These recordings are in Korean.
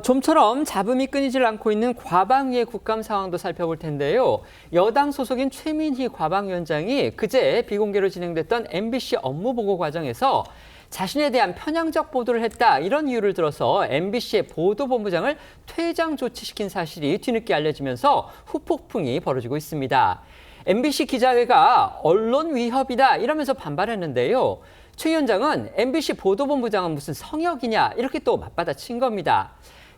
좀처럼 잡음이 끊이질 않고 있는 과방위의 국감 상황도 살펴볼 텐데요. 여당 소속인 최민희 과방위원장이 그제 비공개로 진행됐던 MBC 업무보고 과정에서 자신에 대한 편향적 보도를 했다, 이런 이유를 들어서 MBC의 보도본부장을 퇴장 조치시킨 사실이 뒤늦게 알려지면서 후폭풍이 벌어지고 있습니다. MBC 기자회가 언론 위협이다 이러면서 반발했는데요. 최 위원장은 MBC 보도본부장은 무슨 성역이냐, 이렇게 또 맞받아친 겁니다.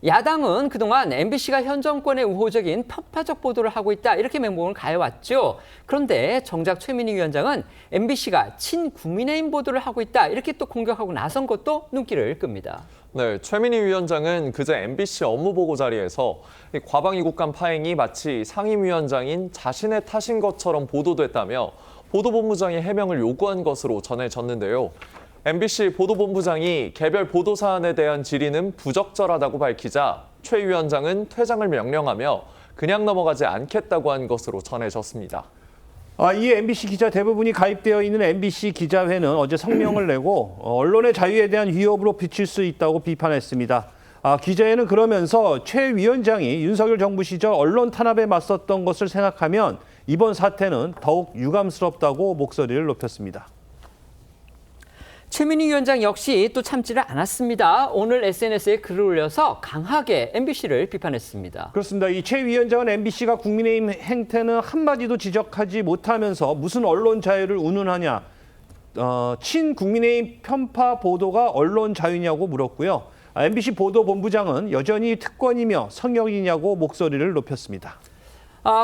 야당은 그동안 MBC가 현 정권의 우호적인 편파적 보도를 하고 있다, 이렇게 맹목을 가해왔죠. 그런데 정작 최민희 위원장은 MBC가 친국민의힘 보도를 하고 있다, 이렇게 또 공격하고 나선 것도 눈길을 끕니다. 네, 최민희 위원장은 그제 MBC 업무보고 자리에서 과방위 국감 파행이 마치 상임위원장인 자신의 탓인 것처럼 보도됐다며 보도본부장의 해명을 요구한 것으로 전해졌는데요. MBC 보도본부장이 개별 보도 사안에 대한 질의는 부적절하다고 밝히자 최 위원장은 퇴장을 명령하며 그냥 넘어가지 않겠다고 한 것으로 전해졌습니다. 이 MBC 기자 대부분이 가입되어 있는 MBC 기자회는 어제 성명을 내고 언론의 자유에 대한 위협으로 비칠 수 있다고 비판했습니다. 기자회는 그러면서 최 위원장이 윤석열 정부 시절 언론 탄압에 맞섰던 것을 생각하면 이번 사태는 더욱 유감스럽다고 목소리를 높였습니다. 최민희 위원장 역시 또 참지를 않았습니다. 오늘 SNS에 글을 올려서 강하게 MBC를 비판했습니다. 그렇습니다. 이 최 위원장은 MBC가 국민의힘 행태는 한마디도 지적하지 못하면서 무슨 언론 자유를 운운하냐, 친국민의힘 편파 보도가 언론 자유냐고 물었고요. MBC 보도본부장은 여전히 특권이며 성역이냐고 목소리를 높였습니다.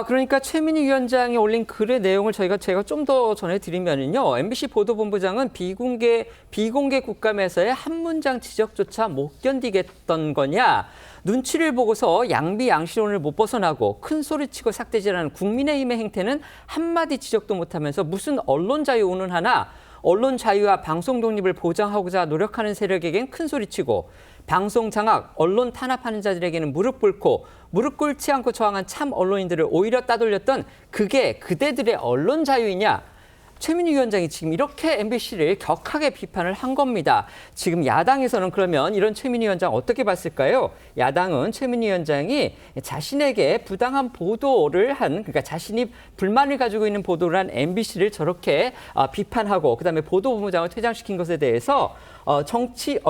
그러니까 최민희 위원장이 올린 글의 내용을 제가 좀 더 전해드리면요. MBC 보도본부장은 비공개 국감에서의 한 문장 지적조차 못 견디겠던 거냐. 눈치를 보고서 양비양실론을 못 벗어나고 큰 소리치고 삭대질하는 국민의힘의 행태는 한마디 지적도 못하면서 무슨 언론 자유 운운하나. 언론 자유와 방송 독립을 보장하고자 노력하는 세력에겐 큰 소리치고 방송 장악, 언론 탄압하는 자들에게는 무릎 꿇고 무릎 꿇지 않고 저항한 참 언론인들을 오히려 따돌렸던 그게 그대들의 언론 자유이냐. 최민희 위원장이 지금 이렇게 MBC를 격하게 비판을 한 겁니다. 지금 야당에서는 그러면 이런 최민희 위원장 어떻게 봤을까요? 야당은 최민희 위원장이 자신에게 부당한 보도를 그러니까 자신이 불만을 가지고 있는 보도를 한 MBC를 저렇게 비판하고 그다음에 보도본부장을 퇴장시킨 것에 대해서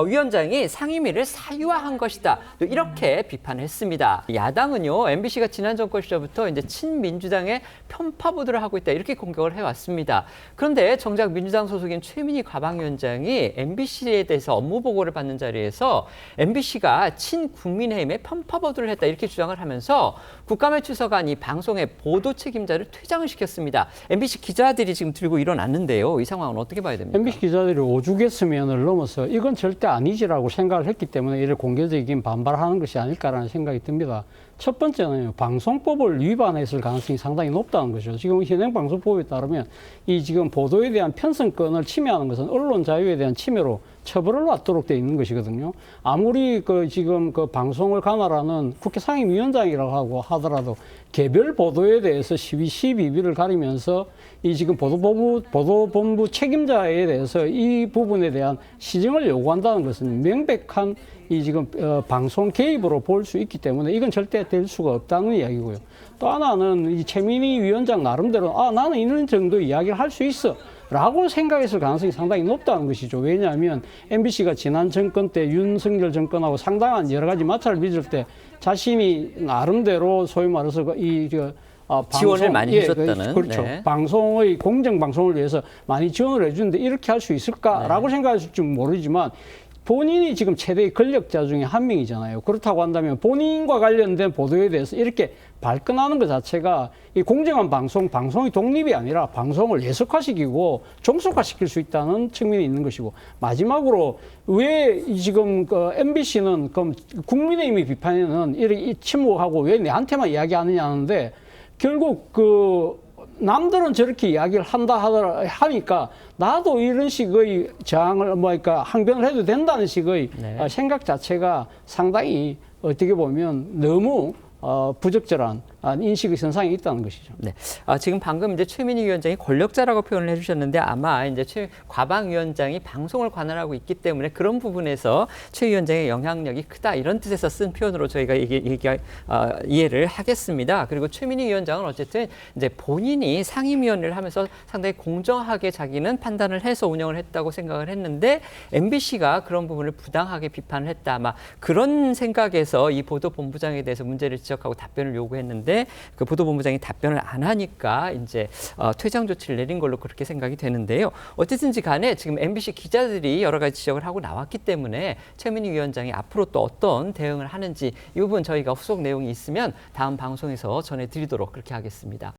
위원장이 상임위를 사유화한 것이다, 또 이렇게 비판했습니다. 야당은요, MBC가 지난 정권 시절부터 이제 친민주당의 편파 보도를 하고 있다, 이렇게 공격을 해왔습니다. 그런데 정작 민주당 소속인 최민희 과방위원장이 MBC에 대해서 업무 보고를 받는 자리에서 MBC가 친국민의힘의 편파 보도를 했다, 이렇게 주장을 하면서 국감에 출석한 이 방송의 보도 책임자를 퇴장을 시켰습니다. MBC 기자들이 지금 들고 일어났는데요. 이 상황은 어떻게 봐야 됩니까? MBC 기자들이 오죽했으면을 넘어서 이건 절대 아니지라고 생각을 했기 때문에 이를 공개적인 반발하는 것이 아닐까라는 생각이 듭니다. 첫 번째는 방송법을 위반했을 가능성이 상당히 높다는 거죠. 지금 현행 방송법에 따르면 이 지금 보도에 대한 편성권을 침해하는 것은 언론 자유에 대한 침해로 처벌을 받도록 돼 있는 것이거든요. 아무리 지금 방송을 관할하는 국회 상임위원장이라고 하고 하더라도 개별 보도에 대해서 12비를 가리면서 이 지금 보도본부 책임자에 대해서 이 부분에 대한 시정을 요구한다는 것은 명백한 이 지금 방송 개입으로 볼 수 있기 때문에 이건 절대 될 수가 없다는 이야기고요. 또 하나는 이 최민희 위원장 나름대로 나는 이런 정도 이야기를 할 수 있어 라고 생각했을 가능성이 상당히 높다는 것이죠. 왜냐하면 MBC가 지난 정권 때 윤석열 정권하고 상당한 여러 가지 마찰을 빚을 때 자신이 나름대로 소위 말해서 지원을 많이 해줬다는. 그렇죠. 네. 방송의 공정 방송을 위해서 많이 지원을 해주는데 이렇게 할 수 있을까라고 생각했을지 모르지만 본인이 지금 최대의 권력자 중에 한 명이잖아요. 그렇다고 한다면 본인과 관련된 보도에 대해서 이렇게 발끈하는 것 자체가 이 공정한 방송의 독립이 아니라 방송을 예속화시키고 종속화시킬 수 있다는 측면이 있는 것이고, 마지막으로 왜 지금 MBC는 그럼 국민의힘의 비판에는 이렇게 침묵하고 왜 내한테만 이야기하느냐 하는데, 결국 남들은 저렇게 이야기를 하니까 나도 이런 식의 저항을 항변을 해도 된다는 식의 생각 자체가 상당히 어떻게 보면 너무 부적절한 인식의 선상에 있다는 것이죠. 네. 지금 방금 이제 최민희 위원장이 권력자라고 표현을 해주셨는데 아마 이제 과방 위원장이 방송을 관할하고 있기 때문에 그런 부분에서 최 위원장의 영향력이 크다 이런 뜻에서 쓴 표현으로 저희가 이해를 하겠습니다. 그리고 최민희 위원장은 어쨌든 이제 본인이 상임위원회를 하면서 상당히 공정하게 자기는 판단을 해서 운영을 했다고 생각을 했는데 MBC가 그런 부분을 부당하게 비판을 했다. 아마 그런 생각에서 이 보도본부장에 대해서 문제를 지적하고 답변을 요구했는데 그 보도본부장이 답변을 안 하니까 이제 퇴장 조치를 내린 걸로 그렇게 생각이 되는데요. 어쨌든지 간에 지금 MBC 기자들이 여러 가지 지적을 하고 나왔기 때문에 최민희 위원장이 앞으로 또 어떤 대응을 하는지 이 부분 저희가 후속 내용이 있으면 다음 방송에서 전해드리도록 그렇게 하겠습니다.